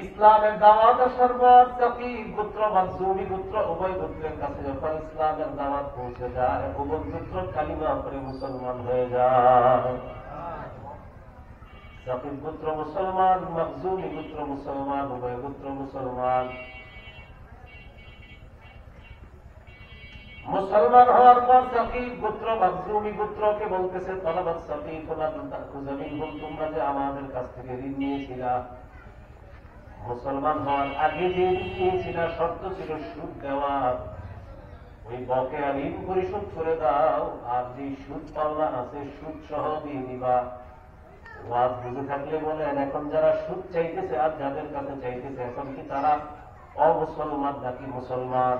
ইসলামের দাওয়াত আসার পর সাকিব গোত্র মাখজুমি গোত্র উভয় গোত্রের কাছে যখন ইসলামের দাওয়াত পৌঁছে যায় উভয় গোত্র কালিমা পড়ে মুসলমান হয়ে যায়। সাকিব গোত্র মুসলমান, মাখজুমি গোত্র মুসলমান, উভয় গোত্র মুসলমান। মুসলমান হওয়ার পর সাকিব গোত্র মাখজুমি গোত্রকে বলতেছে তলাবাত সাকিব তোমরা যে আমাদের কাছ থেকে ঋণ নিয়েছিলা, মুসলমান হওয়ার আগে যে ঋণ নিয়েছিলা শর্ত ছিল সুদ দেওয়া, ওই বকেয়া ঋণ পরিশোধ করে দাও, আর যে সুদ পাওনা আছে সুদ সহ দিয়ে দিবা। ওয়াজ বুঝে থাকলে বলেন এখন যারা সুদ চাইতেছে আর যাদের কাছে চাইতেছে এখন কি তারা অমুসলমান নাকি মুসলমান?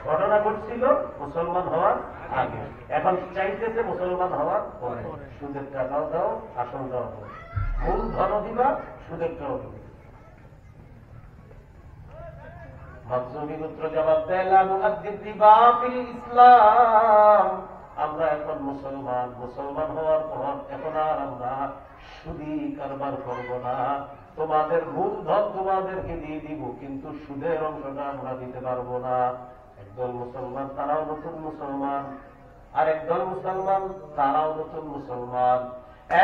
ঘটনা ঘটছিল মুসলমান হওয়ার আগে, এখন চাইতেছে মুসলমান হওয়ার পরে। সুদের টাকাও দাও, আসল দাও, মূল ধন দিবা, সুদের টাকাও দিবে। মাখজুমি গোত্র জবাব দেয় ইসলাম, আমরা এখন মুসলমান, মুসলমান হওয়ার পর এখন আর আমরা সুদি কারবার করব না, তোমাদের মূল ধন তোমাদেরকে দিয়ে দিব, কিন্তু সুদের অংশটা আমরা দিতে পারবো না। একদল মুসলমান তারাও নতুন মুসলমান, আর একদল মুসলমান তারাও নতুন মুসলমান।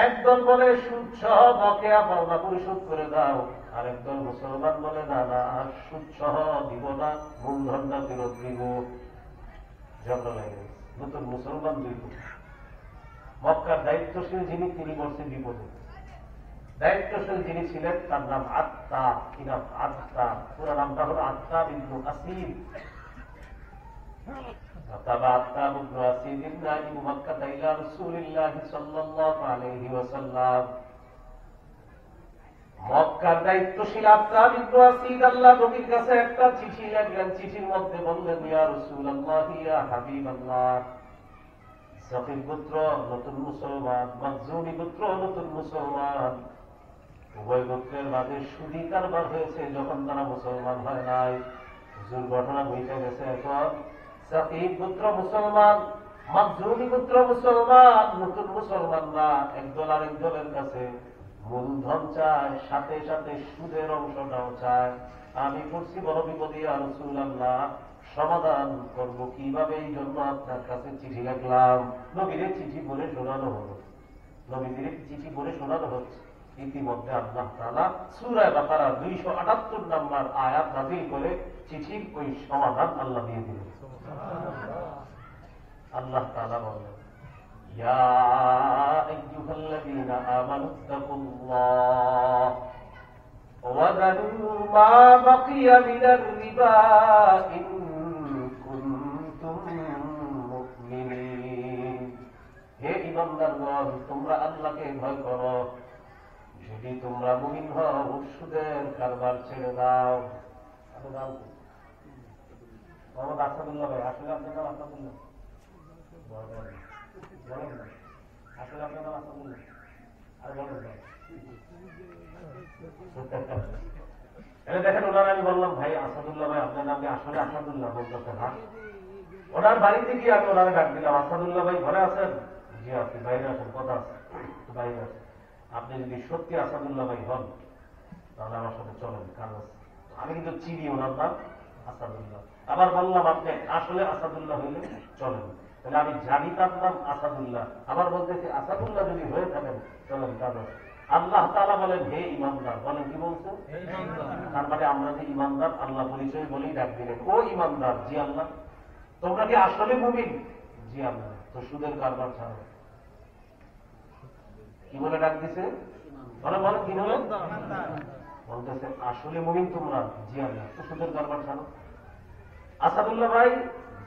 একদল বলে সুদ সহ বকেয়া পাওনা পরিশোধ করে দাও, আর একদল মুসলমান বলে না না সুদ সহ দিব না, মূলধনটা ফেরত দিব। ঝগড়া লাগে, নতুন মুসলমান দুই পক্ষ। মক্কার দায়িত্বশীল যিনি তিনি বলছেন বিপদে। দায়িত্বশীল যিনি ছিলেন তার নাম আত্মা, কি নাম? আত্মা। পুরো নামটা হল আত্মা বিন্দু আসিম। মক্কার দায়িত্বশীল আত্মা বিন্দু আসিদ আল্লাহ নবীর কাছে একটা চিঠি লিখলেন। চিঠির মধ্যে বললেন ইয়া রাসূলুল্লাহ ইয়া হাবিবাল্লাহ, সাকিব গোত্র নতুন মুসলমান, মাখজুমি গোত্র নতুন মুসলমান, উভয় গোত্রের মাঝে সুদি কারবার হয়েছে যখন তারা মুসলমান হয় নাই। হুজুর ঘটনা বইতে গেছে, এখন সাকিব গোত্র মুসলমান, মাখজুমি গোত্র মুসলমান, নতুন মুসলমানরা একদল আরেক দলের কাছে মূলধন চায়, সাথে সাথে সুদের অংশটাও চায়। আমি করছি বড় বিপদে ইয়া রাসূলুল্লাহ, সমাধান করব কিভাবে? এই জন্য আপনার কাছে চিঠি লিখলাম। নবীরে চিঠি বলে শোনানো হলো, নবীদের চিঠি বলে শোনানো হচ্ছে। ইতিমধ্যে আল্লাহ তাআলা সূরা বাকারা 278 নম্বর আয়াত নাযিল করে চিঠির ওই সমাধান আল্লাহ দিয়ে দিলেন। আল্লাহ তাআলা বলেন ইয়া আইয়ুহাল্লাযীনা আমানুত্তাকুল্লাহ ওয়া যারু মা বাকিয়া মিনার রিবা ইন কুনতুম মুমিনিন। হে ঈমানদারগণ, তোমরা আল্লাহকে ভয় করো, যদি তোমরা মুমিন হও সুদের কারবার ছেড়ে দাও। মোহাম্মদ আসাদুল্লাহ ভাই, আসলে আপনার নাম আসাদুল্লাহ? আসলে আপনার নাম আসাদুল্লাহ? আর বলেন দেখেন, ওনার আমি বললাম ভাই আসাদুল্লাহ ভাই আপনার নামে আসলে আসাদুল্লাহ বলতে, হ্যাঁ ওনার বাড়িতে গিয়ে আমি ওনারে ডাক দিলাম, আসাদুল্লাহ ভাই ঘরে আছেন? জি আপনি বাইরে আসেন, কথা আছে বাইরে আসেন। আপনি যদি সত্যি আসাদুল্লাহ ভাই হন তাহলে আমার সাথে চলেন, কারণ আমি কিন্তু চিনি ওনার নাম আসাদুল্লাহ। আবার বললাম আপনি আসলে আসাদুল্লাহ হইলে চলেন, তাহলে আমি জানি তার নাম আসাদুল্লাহ। আবার বলতেছি আসাদুল্লাহ যদি হয়ে থাকেন চলেন, কারণ আল্লাহ তাআলা বলেন হে ইমানদার, বলেন কি বলছেন? তার মানে আমরা যে ইমানদার আল্লাহ পরিচয় বলেই ডাক দিলেন, ও ইমানদার। জি আল্লাহ। তোমরা কি আসলে মুমিন? জি আল্লাহ। তো সুদের কারবার ছাড়ো। কি বলে ডাক দিছে? বলে বলেন কি বলেন? বলতেছে আসলে মুমিন তোমরা? জি আল্লাহ। তো সুদের কারবার ছাড়ো। আসাদুল্লাহ ভাই?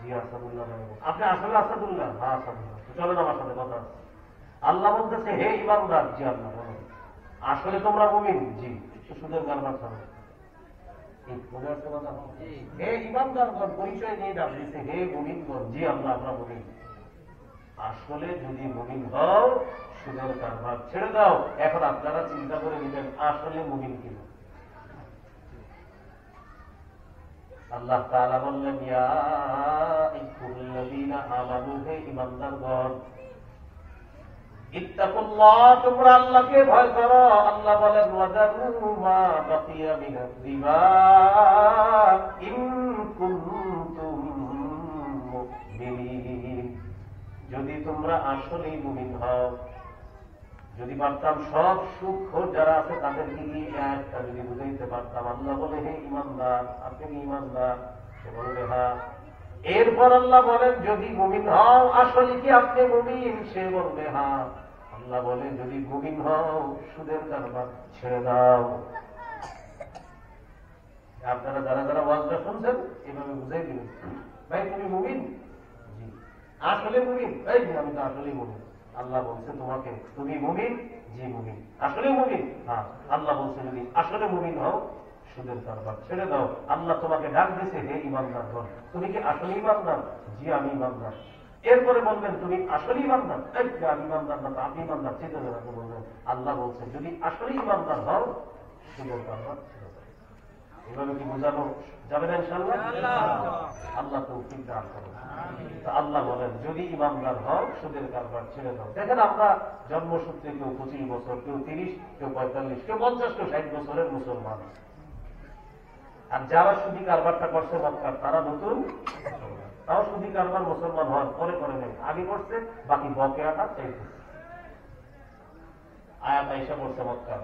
জি আসাদুল্লাহ ভাই। আপনি আসলে আসাদুল্লাহ? হ্যাঁ আসাদুল্লাহ। চলেন আমার সাথে কথা আছে। আল্লাহ বলতেছে হে ইমানদার। জি আল্লাহ। বলেন আসলে তোমরা মুমিন? জি। সুদের কারবার ছাড়ো। হে ইমানদারগণ, পরিচয় দিয়ে ডাক দিচ্ছে হে মুমিনগণ। জি আল্লাহ আমরা মুমিন। আসলে যদি মুমিন হও সুদের কারবার ছেড়ে দাও। এখন আপনারা চিন্তা করে নেবেন আসলে মুমিন কিনা। আল্লাহ তাআলা বললেন ইয়া আইয়ুহাল্লাযীনা আমানু, হে ঈমানদারগণ, ইত্তাকুল্লাহ, তোমরা আল্লাহকে ভয় করো। আল্লাহ বলেন ওয়াযারু মা বাকিয়া মিনার রিবা ইন কুনতুম মুমিনিন। যদি তোমরা আসলেই মুমিন হও, যদি পারতাম সব সুখ যারা আছে তাদেরকে একটা যদি বুঝাইতে পারতাম। আল্লাহ বলে হে ইমানদার, আপনি কি ইমানদার? সে বলবে হ্যাঁ। এরপর আল্লাহ বলেন যদি মুমিন হও, আসলে কি আপনি মুমিন? সে বলবে হ্যাঁ। আল্লাহ বলে যদি মুমিন হও, সুদের কারবার ছেড়ে দাও। আপনারা যারা যারা ওয়াজটা শুনছেন এভাবে বুঝাই দিবেন, ভাই তুমি মুমিন? জি। আসলে মুমিন? ভাই আমি তো আসলে মুমিন। আল্লাহ বলছে তোমাকে তুমি মুমিন? জি মুমিন। আসলে মুমিন? হ্যাঁ। আল্লাহ বলছে যদি আসলে মুমিন হও, সুদের কারবার ছেড়ে দাও। আল্লাহ তোমাকে ডাক দিয়েছে হে ইমানদার গণ, তুমি কি আসলে ইমানদার? জি আমি ইমানদার। এরপরে বলবেন তুমি আসলে ইমানদার? আমি ইমানদার না, আপনি ইমানদার। চিন্তা করে বলবেন আল্লাহ বলছে যদি আসলে ইমানদার হও, সুদের কারবার ছেড়ে দাও। এভাবে কি বোঝানো যাবে না ইনশাআল্লাহ? আল্লাহ তৌফিক দান করুন। আল্লাহ বলেন যদি ইমানদার হও, সুদের কারবার ছেড়ে দাও। দেখেন আমরা জন্মসূত্রে কেউ 25 বছর, কেউ 30, কেউ 45, কেউ 50, কেউ 60 বছরের মুসলমান। আর যারা সুদী কারবারটা করছে মক্কার, তারা নতুন, তাও সুদী কারবার মুসলমান হওয়ার পরে করে নেই, আগে করছে, বাকি বকেয়াটা চাইতেছে। আয়াত আয়েশা বলছে মক্কার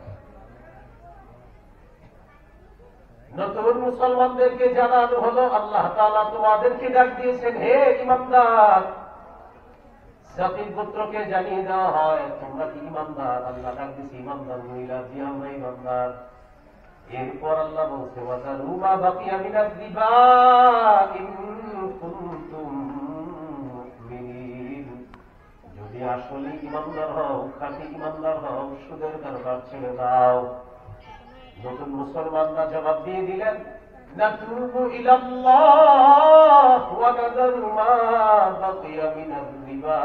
নতুন মুসলমানদেরকে জানানো হলো আল্লাহ তাআলা তোমাদেরকে ডাক দিয়েছেন হে ইমানদার। সাকিব গোত্রকে জানিয়ে দেওয়া হয় তোমরা কি ইমানদার? আল্লাহ ডাক দিয়েছে ইমানদার মহিলা, জি আমরা ইমানদার। এরপর আল্লাহ বলছে ওয়াযারু মা বাকিয়া মিনার রিবা ইন কুনতুম মুমিনিন। যদি আসলে ইমানদার হও, খাঁটি ইমানদার হও, সুদের কারবার ছেড়ে দাও। নতুন মুসলমানরা জবাব দিয়ে দিলেন নাতুবু ইলাল্লাহ ওয়া নাযারু মা বাকিয়া মিনার রিবা।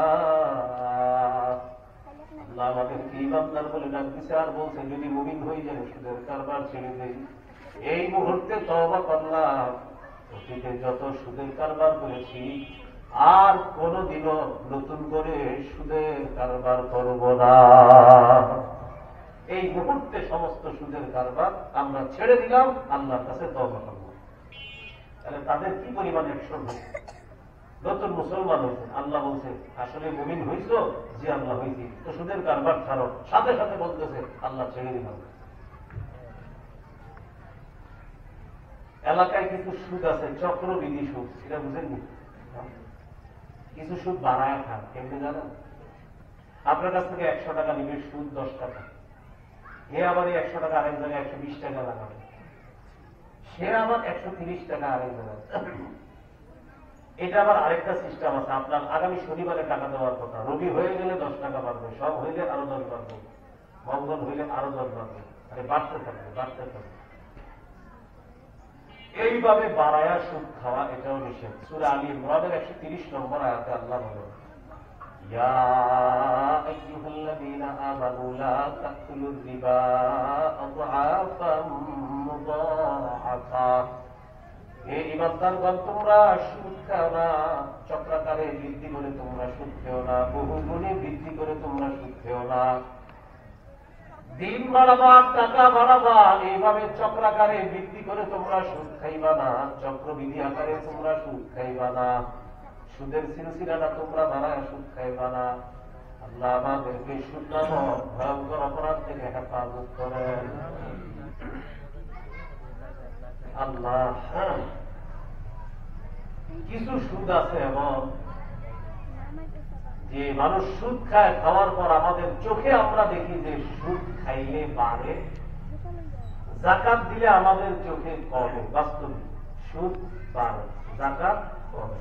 আল্লাহ আমাদেরকে ইমানদার বলে ডাক দিছে আর বলছে যদি মুমিন হয়ে যায় সুদের কারবার ছেড়ে দেই। এই মুহূর্তে তওবা করলাম, অতীতে যত সুদের কারবার করেছি আর কোনদিনও নতুন করে সুদের কারবার করব না। এই মুহূর্তে সমস্ত সুদের কারবার আমরা ছেড়ে দিলাম, আল্লাহর কাছে তওবা করব। তাহলে তাদের কি পরিমাণ অ্যাকশন হয়েছে? নতুন মুসলমান হয়েছে, আল্লাহ বলছে আসলে মুমিন হইছ? জি আল্লাহ হয়েছি। তো সুদের কারবার ছাড়ো, সাথে সাথে বলতেছে আল্লাহ ছেড়ে দিলাম। এলাকায় কিছু সুদ আছে, চক্রবৃদ্ধি সুদ, এটা বুঝেননি? কিছু সুদ বাড়ায় খান, কেমনি জানেন? আপনার কাছ থেকে 100 টাকা নিবে, সুদ 10 টাকা। সে আবার 100 টাকা আরেক জায়গায় 120 টাকা লাগাবে, সে আবার 130 টাকা আরেক জায়গায়। এটা আবার আরেকটা সিস্টেম আছে, আপনার আগামী শনিবারে টাকা দেওয়ার কথা, রবি হয়ে গেলে 10 টাকা বাড়বে, সব হইলে আরো 10 বাড়বে, মঙ্গল হইলে আরো 10 বাড়বে, আরে বাড়তে থাকবে বাড়তে থাকবে। এইভাবে বাড়ায়া সুদ খাওয়া এটাও নিষেধ। সূরা আলী ইমরানের 130 নম্বর আয়াতে আল্লাহ বলেন ইয়া আইয়ুহাল্লাযীনা আমানু লা তাকুলুর রিবা আযআফাম মুযাআফা। হে ঈমানদারগণ তোমরা সুদ খাও না, চক্রাকারে বৃদ্ধি করে তোমরা সুদ খেও না, বহুগুণে বৃদ্ধি করে তোমরা সুদ খেও না। দিন বাড়াবা, টাকা বাড়াবা, এইভাবে চক্রাকারে বৃদ্ধি করে তোমরা সুদ খাইবা না, চক্রবৃদ্ধি আকারে তোমরা সুদ খাইবা না, সুদের সিলসিলাটা তোমরা বাড়ায় সুদ খাইবা না। আল্লাহ আমাদেরকে সুদ নামক ভয়ঙ্কর অপরাধ থেকে হেফাজত করেন। আল্লাহ কিছু সুদ আছে এমন যে মানুষ সুদ খায়, খাওয়ার পর আমাদের চোখে আমরা দেখি যে সুদ খাইলে বাড়ে, যাকাত দিলে আমাদের চোখে কমে। বাস্তবে সুদ বাড়ে, যাকাত কমে।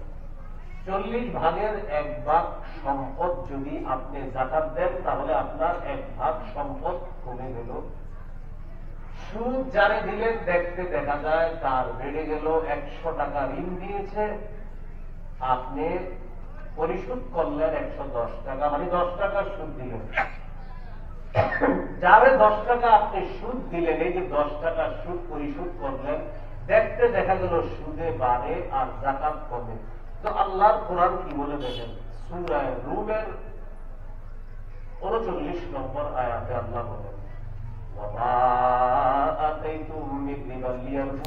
40 ভাগের 1 ভাগ সম্পদ যদি আপনি যাকাত দেন তাহলে আপনার 1 ভাগ সম্পদ কমে গেল। সুদ যারে দিলেন দেখতে দেখা যায় তার বেড়ে গেল। 100 টাকা ঋণ দিয়েছে, আপনি পরিশোধ করলেন 110 টাকা, মানে 10 টাকা সুদ দিলেন। যারে 10 টাকা আপনি সুদ দিলেন, এই যে 10 টাকা সুদ পরিশোধ করলেন, দেখতে দেখা গেল সুদে বাড়ে আর যাকাত কমে। তো আল্লাহর কোরআন কি বলে দেখেন, সূরা রুমের 39 নম্বর আয়াতে আল্লাহ বলেন, ওয়া মা আতাইতুম মিন রিবাল লিয়ারবু